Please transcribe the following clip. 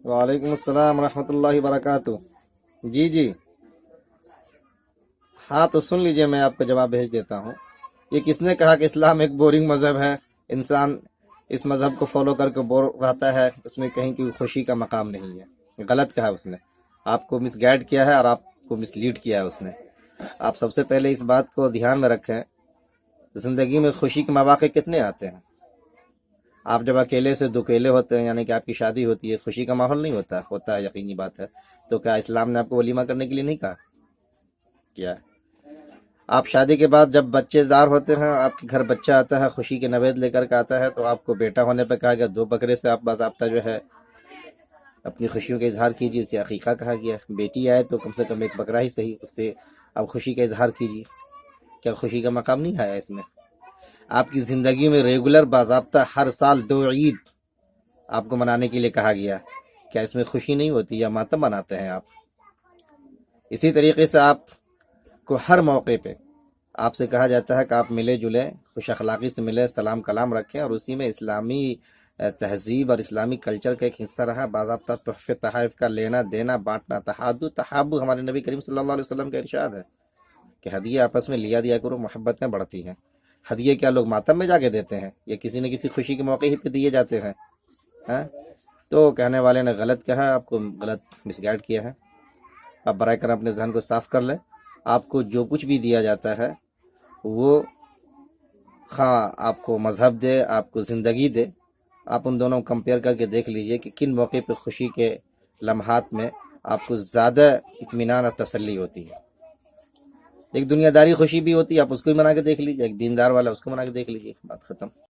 وعلیکم السلام ورحمۃ اللہ وبرکاتہ۔ جی جی، ہاں تو سن لیجئے، میں آپ کو جواب بھیج دیتا ہوں۔ یہ کس نے کہا کہ اسلام ایک بورنگ مذہب ہے؟ انسان اس مذہب کو فالو کر کے بور رہتا ہے، اس میں کہیں کی خوشی کا مقام نہیں ہے۔ غلط کہا اس نے، آپ کو مس گائیڈ کیا ہے اور آپ کو مس لیڈ کیا ہے اس نے۔ آپ سب سے پہلے اس بات کو دھیان میں رکھیں، زندگی میں خوشی کے مواقع کتنے آتے ہیں؟ آپ جب اکیلے سے دکیلے ہوتے ہیں، یعنی کہ آپ کی شادی ہوتی ہے، خوشی کا ماحول نہیں ہوتا ہے، یقینی بات ہے۔ تو کیا اسلام نے آپ کو ولیمہ کرنے کے لیے نہیں کہا؟ کیا آپ شادی کے بعد جب بچے دار ہوتے ہیں، آپ کے گھر بچہ آتا ہے، خوشی کے نوید لے کر کے آتا ہے، تو آپ کو بیٹا ہونے پہ کہا گیا 2 بکرے سے آپ باضابطہ جو ہے اپنی خوشیوں کا اظہار کیجیے، اسے عقیقہ کہا گیا۔ بیٹی آئے تو کم سے کم 1 بکرا ہی صحیح، اس سے آپ خوشی کا اظہار کیجیے۔ کیا خوشی کا مقام نہیں آیا اس میں؟ آپ کی زندگی میں ریگولر باضابطہ ہر سال 2 عید آپ کو منانے کے لیے کہا گیا، کیا اس میں خوشی نہیں ہوتی یا ماتم مناتے ہیں آپ؟ اسی طریقے سے آپ کو ہر موقع پہ آپ سے کہا جاتا ہے کہ آپ ملے جلے، خوش اخلاقی سے ملے، سلام کلام رکھیں، اور اسی میں اسلامی تہذیب اور اسلامی کلچر کا ایک حصہ رہا باضابطہ تحفے تحائف کا لینا دینا، بانٹنا، تحابو ہمارے نبی کریم صلی اللہ علیہ وسلم کا ارشاد ہے کہ ہدیے آپس میں لیا دیا کرو، محبتیں بڑھتی ہیں۔ ہدیے کیا لوگ ماتم میں جا کے دیتے ہیں یا کسی نہ کسی خوشی کے موقع ہی پہ دیے جاتے ہیں؟ ہاں، تو کہنے والے نے غلط کہا، آپ کو غلط مس گائیڈ کیا ہے۔ آپ برائے کرم اپنے ذہن کو صاف کر لیں۔ آپ کو جو کچھ بھی دیا جاتا ہے وہ خواہ آپ کو مذہب دے، آپ کو زندگی دے، آپ ان دونوں کو کمپیئر کر کے دیکھ لیجئے کہ کن موقع پہ خوشی کے لمحات میں آپ کو زیادہ اطمینان اور تسلی ہوتی ہے۔ ایک دنیا داری خوشی بھی ہوتی ہے، آپ اس کو بھی منا کے دیکھ لیجئے، ایک دیندار والا اس کو منا کے دیکھ لیجئے، بات ختم۔